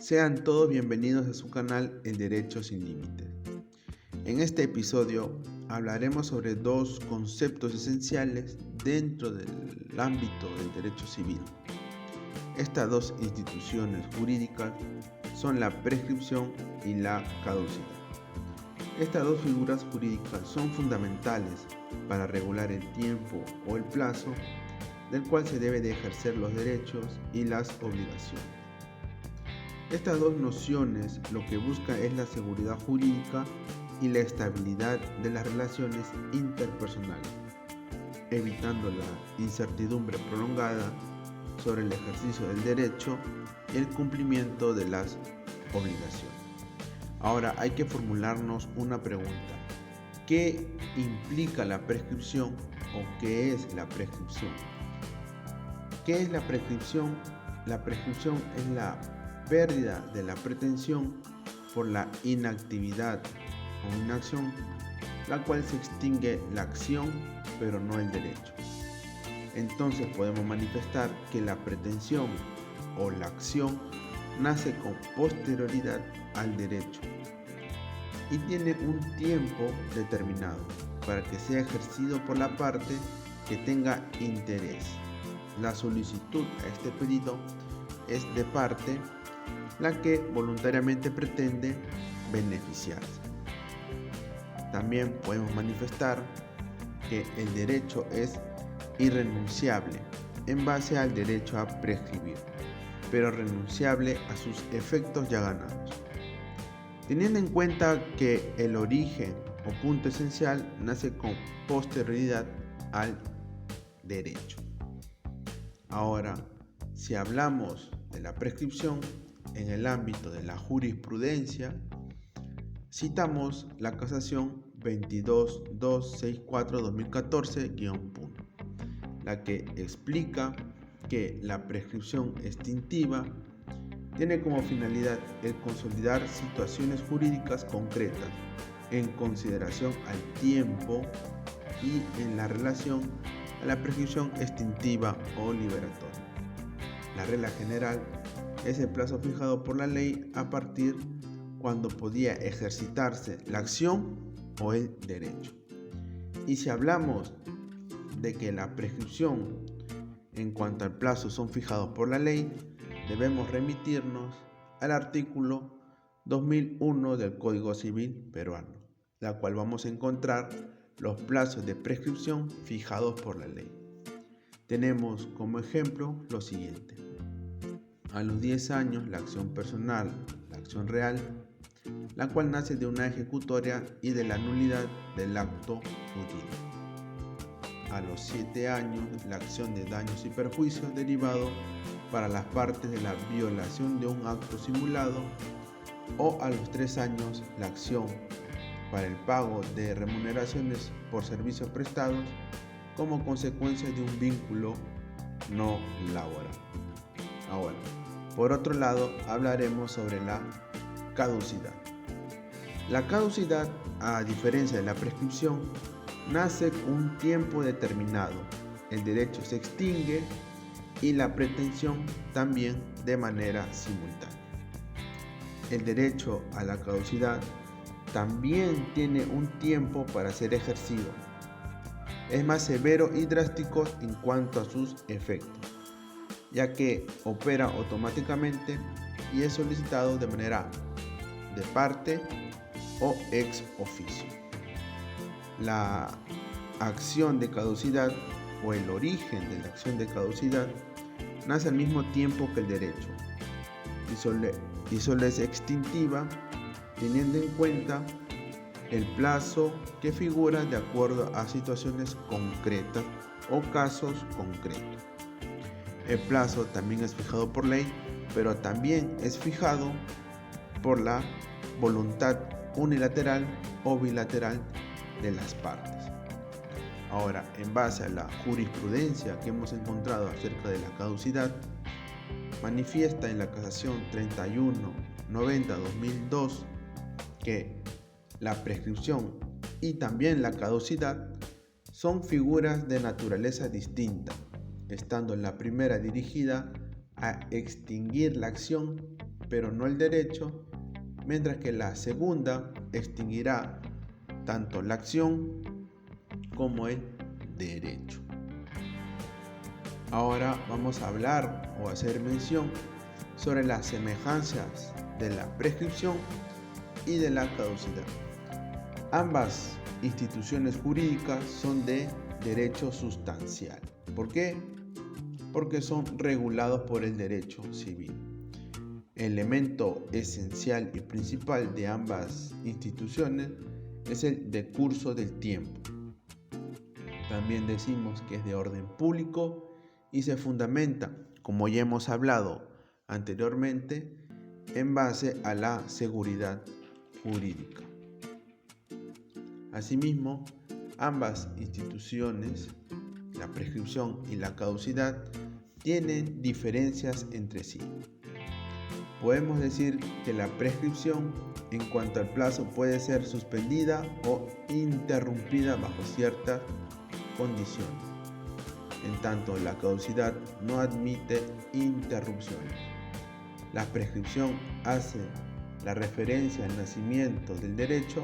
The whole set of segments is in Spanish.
Sean todos bienvenidos a su canal El Derecho Sin Límites. En este episodio hablaremos sobre dos conceptos esenciales dentro del ámbito del derecho civil. Estas dos instituciones jurídicas son la prescripción y la caducidad. Estas dos figuras jurídicas son fundamentales para regular el tiempo o el plazo del cual se debe de ejercer los derechos y las obligaciones. Estas dos nociones lo que buscan es la seguridad jurídica y la estabilidad de las relaciones interpersonales, evitando la incertidumbre prolongada sobre el ejercicio del derecho y el cumplimiento de las obligaciones. Ahora hay que formularnos una pregunta. ¿Qué implica la prescripción o qué es la prescripción? ¿Qué es la prescripción? La prescripción es la pérdida de la pretensión por la inactividad o inacción, la cual se extingue la acción pero no el derecho. Entonces podemos manifestar que la pretensión o la acción nace con posterioridad al derecho y tiene un tiempo determinado para que sea ejercido por la parte que tenga interés. La solicitud a este pedido es de parte la que voluntariamente pretende beneficiarse. También podemos manifestar que el derecho es irrenunciable en base al derecho a prescribir, pero renunciable a sus efectos ya ganados. Teniendo en cuenta que el origen o punto esencial nace con posterioridad al derecho. Ahora, si hablamos de la prescripción en el ámbito de la jurisprudencia, citamos la casación 22264-2014-1, la que explica que la prescripción extintiva tiene como finalidad el consolidar situaciones jurídicas concretas en consideración al tiempo y en la relación a la prescripción extintiva o liberatoria. La regla general es el plazo fijado por la ley a partir cuando podía ejercitarse la acción o el derecho. Y si hablamos de que la prescripción en cuanto al plazo son fijados por la ley, debemos remitirnos al artículo 2001 del Código Civil peruano, la cual vamos a encontrar los plazos de prescripción fijados por la ley. Tenemos como ejemplo lo siguiente. A los 10 años, la acción personal, la acción real, la cual nace de una ejecutoria y de la nulidad del acto jurídico. A los 7 años, la acción de daños y perjuicios derivado para las partes de la violación de un acto simulado, o a los 3 años, la acción para el pago de remuneraciones por servicios prestados como consecuencia de un vínculo no laboral. Ahora, por otro lado, hablaremos sobre la caducidad. La caducidad, a diferencia de la prescripción, nace con un tiempo determinado. El derecho se extingue y la pretensión también de manera simultánea. El derecho a la caducidad también tiene un tiempo para ser ejercido. Es más severo y drástico en cuanto a sus efectos, ya que opera automáticamente y es solicitado de manera de parte o ex oficio. La acción de caducidad o el origen de la acción de caducidad nace al mismo tiempo que el derecho y solo es extintiva teniendo en cuenta el plazo que figura de acuerdo a situaciones concretas o casos concretos. El plazo también es fijado por ley, pero también es fijado por la voluntad unilateral o bilateral de las partes. Ahora, en base a la jurisprudencia que hemos encontrado acerca de la caducidad, manifiesta en la casación 3190-2002 que la prescripción y también la caducidad son figuras de naturaleza distinta, estando la primera dirigida a extinguir la acción pero no el derecho, mientras que la segunda extinguirá tanto la acción como el derecho. Ahora vamos a hablar o hacer mención sobre las semejanzas de la prescripción y de la caducidad. Ambas instituciones jurídicas son de derecho sustancial. ¿Por qué? Porque son regulados por el derecho civil. El elemento esencial y principal de ambas instituciones es el decurso del tiempo. También decimos que es de orden público y se fundamenta, como ya hemos hablado anteriormente, en base a la seguridad jurídica. Asimismo, ambas instituciones, la prescripción y la caducidad, tienen diferencias entre sí. Podemos decir que la prescripción, en cuanto al plazo, puede ser suspendida o interrumpida bajo ciertas condiciones. En tanto, la caducidad no admite interrupciones. La prescripción hace la referencia al nacimiento del derecho,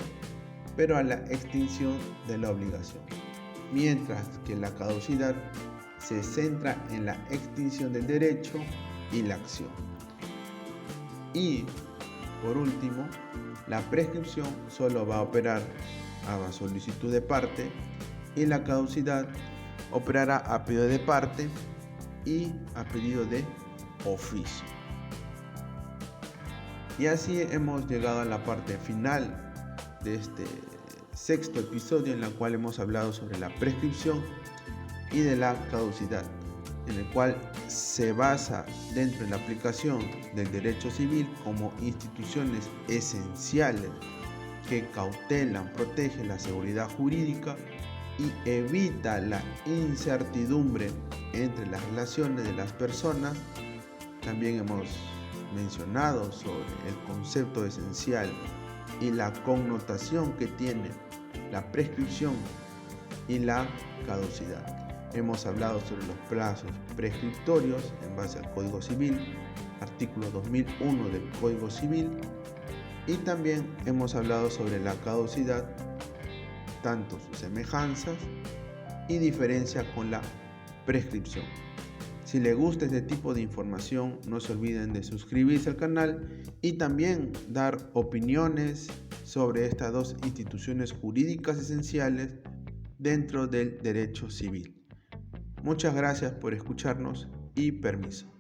pero a la extinción de la obligación, mientras que la caducidad se centra en la extinción del derecho y la acción. Y, por último, la prescripción solo va a operar a solicitud de parte y la caducidad operará a pedido de parte y a pedido de oficio. Y así hemos llegado a la parte final de este sexto episodio, en la cual hemos hablado sobre la prescripción y de la caducidad, en el cual se basa dentro de la aplicación del derecho civil como instituciones esenciales que cautelan, protegen la seguridad jurídica y evita la incertidumbre entre las relaciones de las personas. También hemos mencionado sobre el concepto esencial y la connotación que tiene la prescripción y la caducidad. Hemos hablado sobre los plazos prescriptorios en base al Código Civil, artículo 2001 del Código Civil, y también hemos hablado sobre la caducidad, tanto sus semejanzas y diferencia con la prescripción. Si les gusta este tipo de información, no se olviden de suscribirse al canal y también dar opiniones sobre estas dos instituciones jurídicas esenciales dentro del derecho civil. Muchas gracias por escucharnos y permiso.